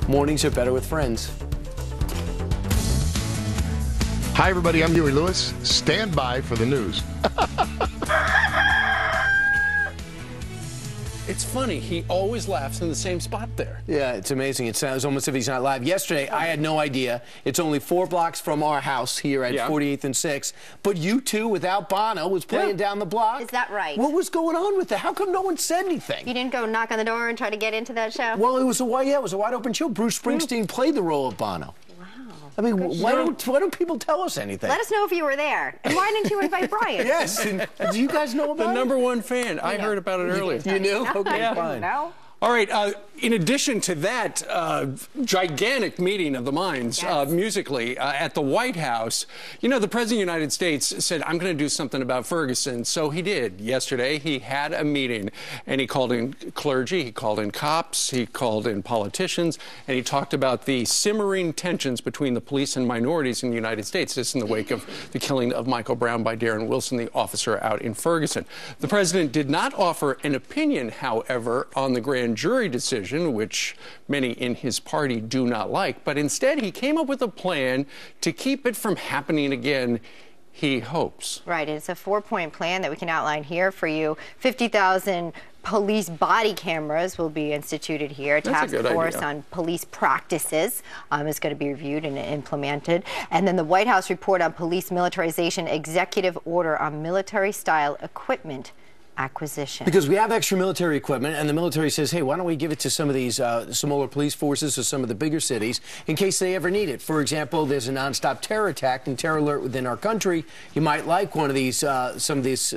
Mornings are better with friends. Hi, everybody. I'm Huey Lewis. Stand by for the news. It's funny. He always laughs in the same spot there. Yeah, it's amazing. It sounds almost as if he's not live. Yesterday, I had no idea. It's only 4 blocks from our house here at 48th and 6th. But U2, without Bono, was playing down the block. Is that right? What was going on with that? How come no one said anything? You didn't go knock on the door and try to get into that show? Well, it was a wide open show. Bruce Springsteen played the role of Bono. I mean, why don't people tell us anything? Let us know if you were there. And why didn't you invite Brian? Yes. And do you guys know about the it? '1 fan. I heard about it earlier. You knew? Okay, Yeah. fine. No? All right. In addition to that gigantic meeting of the minds musically at the White House, you know, the President of the United States said, I'm going to do something about Ferguson. So he did. Yesterday, he had a meeting, and he called in clergy, he called in cops, he called in politicians, and he talked about the simmering tensions between the police and minorities in the United States. This in the wake of the killing of Michael Brown by Darren Wilson, the officer out in Ferguson. The president did not offer an opinion, however, on the grand jury decision, which many in his party do not like, but instead he came up with a plan to keep it from happening again, he hopes. Right. It's a 4-point plan that we can outline here for you. 50,000 police body cameras will be instituted here. That's a good force idea. on police practices is going to be reviewed and implemented. And then the White House report on police militarization, executive order on military-style equipment acquisition. Because we have extra military equipment, and the military says, hey, why don't we give it to some of these smaller police forces or some of the bigger cities in case they ever need it. For example, there's a nonstop terror attack and terror alert within our country. You might like one of these, some of this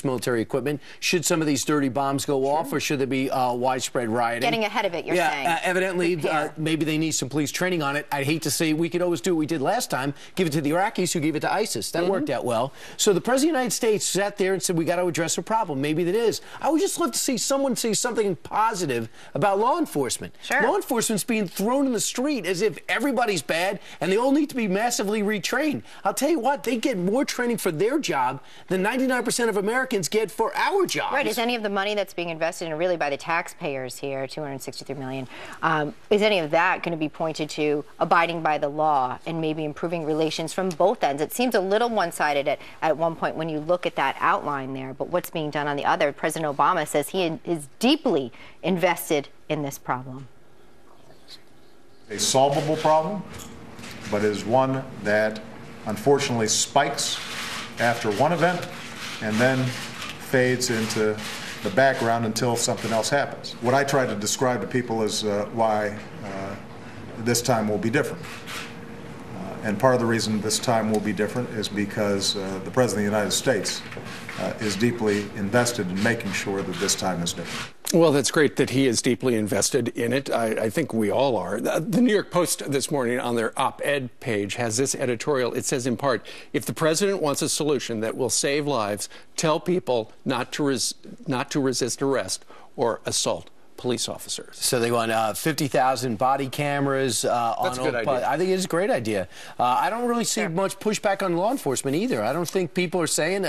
military equipment. Should some of these dirty bombs go off, or should there be widespread rioting? Getting ahead of it, you're saying. Evidently, maybe they need some police training on it. I'd hate to say we could always do what we did last time, give it to the Iraqis who gave it to ISIS. That worked out well. So the President of the United States sat there and said, we got to address a problem. Maybe that is. I would just love to see someone say something positive about law enforcement. Sure. Law enforcement's being thrown in the street as if everybody's bad and they all need to be massively retrained. I'll tell you what, they get more training for their job than 99% of Americans get for our jobs. Right. Is any of the money that's being invested in really by the taxpayers here, $263 million, is any of that going to be pointed to abiding by the law and maybe improving relations from both ends? It seems a little one-sided at one point when you look at that outline there, but what's being done on the other? President Obama says he is deeply invested in this problem. A solvable problem, but is one that unfortunately spikes after one event and then fades into the background until something else happens. What I try to describe to people is why this time will be different. And part of the reason this time will be different is because the President of the United States is deeply invested in making sure that this time is different. Well, that's great that he is deeply invested in it. I think we all are. The New York Post this morning on their op-ed page has this editorial. It says in part, if the president wants a solution that will save lives, tell people not to resist arrest or assault police officers. So they want 50,000 body cameras That's a good idea. I think it's a great idea. I don't really see much pushback on law enforcement either. I don't think people are saying...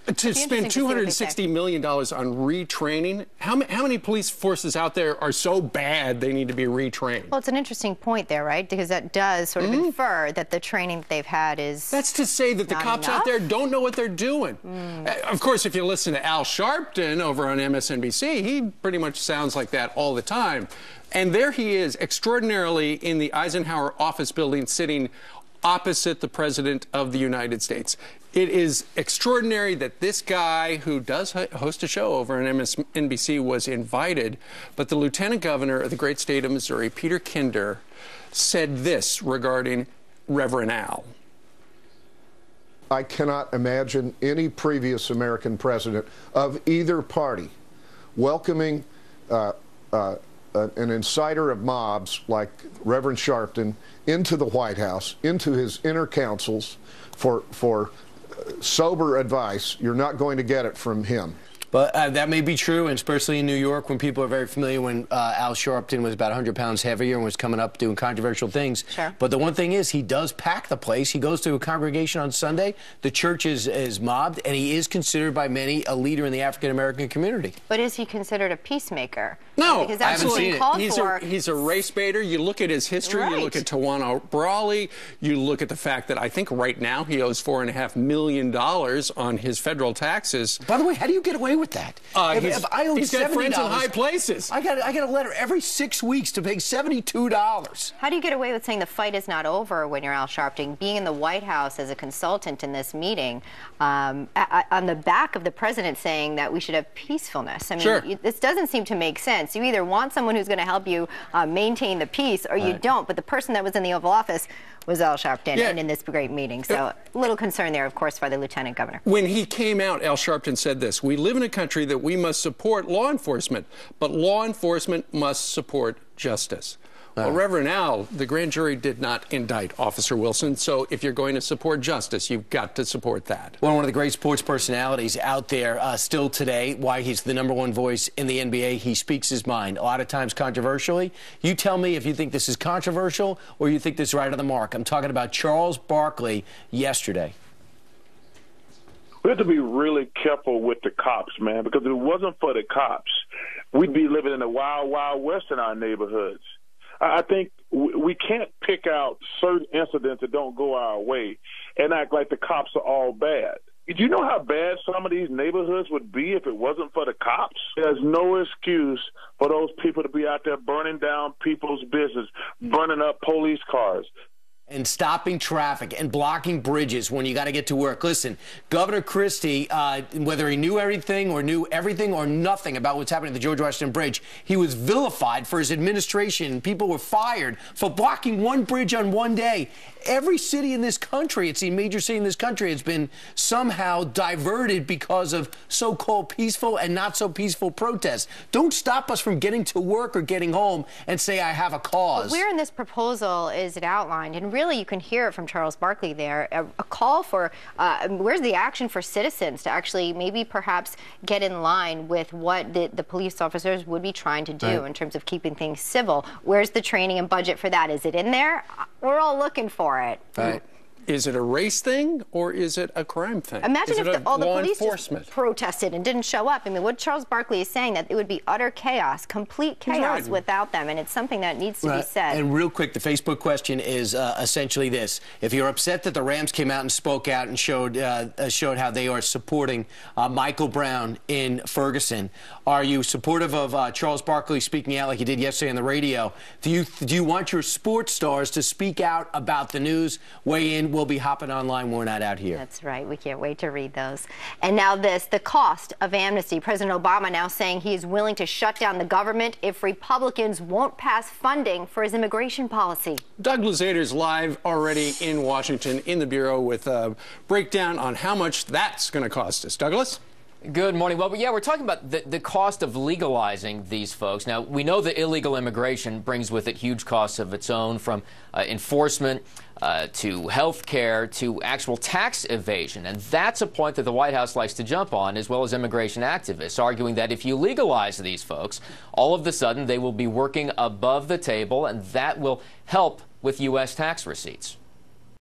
to spend $260 million on retraining, how many police forces out there are so bad they need to be retrained? Well, it's an interesting point there, right? Because that does sort of infer that the training that they've had is That's to say that the cops out there don't know what they're doing. Of course, if you listen to Al Sharpton over on MSNBC, he pretty much sounds like that all the time. And there he is, extraordinarily in the Eisenhower office building, sitting opposite the President of the United States. It is extraordinary that this guy, who does host a show over on MSNBC, was invited, but the Lieutenant Governor of the great state of Missouri, Peter Kinder, said this regarding Reverend Al. I cannot imagine any previous American president of either party welcoming an inciter of mobs like Reverend Sharpton into the White House, into his inner councils for sober advice. You're not going to get it from him. But that may be true, and especially in New York, when people are very familiar when Al Sharpton was about 100 pounds heavier and was coming up doing controversial things. Sure. But the one thing is, he does pack the place. He goes to a congregation on Sunday. The church is mobbed, and he is considered by many a leader in the African-American community. But is he considered a peacemaker? No, because that's what he called for. He's a race baiter. You look at his history. Right. You look at Tawana Brawley. You look at the fact that I think right now he owes $4.5 million on his federal taxes. By the way, how do you get away with that? If I owe he's got $70, friends in high places. I got a letter every 6 weeks to pay $72. How do you get away with saying the fight is not over when you're Al Sharpton, being in the White House as a consultant in this meeting, on the back of the president saying that we should have peacefulness? I mean, sure. This doesn't seem to make sense. You either want someone who's going to help you maintain the peace, or you don't. But the person that was in the Oval Office was Al Sharpton, and in this great meeting. So a little concern there, of course, by the lieutenant governor. When he came out, Al Sharpton said this: "We live in a country that we must support law enforcement, but law enforcement must support justice." Well, Reverend Al, the grand jury did not indict Officer Wilson, so if you're going to support justice, you've got to support that. One of the great sports personalities out there still today, why he's the #1 voice in the NBA. He speaks his mind, a lot of times controversially. You tell me if you think this is controversial or you think this is right on the mark. I'm talking about Charles Barkley yesterday. We have to be really careful with the cops, man, because if it wasn't for the cops, we'd be living in the wild, wild west in our neighborhoods. I think we can't pick out certain incidents that don't go our way and act like the cops are all bad. Do you know how bad some of these neighborhoods would be if it wasn't for the cops? There's no excuse for those people to be out there burning down people's business, burning up police cars. And stopping traffic and blocking bridges when you got to get to work. Listen, Governor Christie, whether he knew everything or nothing about what's happening at the George Washington Bridge, he was vilified for his administration. People were fired for blocking one bridge on one day. Every city in this country, it's a major city in this country, has been somehow diverted because of so-called peaceful and not so peaceful protests. Don't stop us from getting to work or getting home and say, I have a cause. But where in this proposal is it outlined? And really, you can hear it from Charles Barkley there, a call for, where's the action for citizens to actually maybe perhaps get in line with what the police officers would be trying to do in terms of keeping things civil? Where's the training and budget for that? Is it in there? We're all looking for it. Right. Is it a race thing or is it a crime thing? Imagine if all the police just protested and didn't show up. I mean, what Charles Barkley is saying, that it would be utter chaos, complete chaos without them, and it's something that needs to be said. And real quick, the Facebook question is essentially this. If you're upset that the Rams came out and spoke out and showed how they are supporting Michael Brown in Ferguson, are you supportive of Charles Barkley speaking out like he did yesterday on the radio? Do you want your sports stars to speak out about the news? Weigh in. We'll be hopping online when we're not out here. That's right. We can't wait to read those. And now this, the cost of amnesty. President Obama now saying he is willing to shut down the government if Republicans won't pass funding for his immigration policy. Doug Luzader's live already in Washington in the Bureau with a breakdown on how much that's going to cost us. Douglas? Good morning. Well, yeah, we're talking about the cost of legalizing these folks. Now, we know that illegal immigration brings with it huge costs of its own, from enforcement to health care to actual tax evasion. And that's a point that the White House likes to jump on, as well as immigration activists, arguing that if you legalize these folks, all of a sudden they will be working above the table, and that will help with U.S. tax receipts.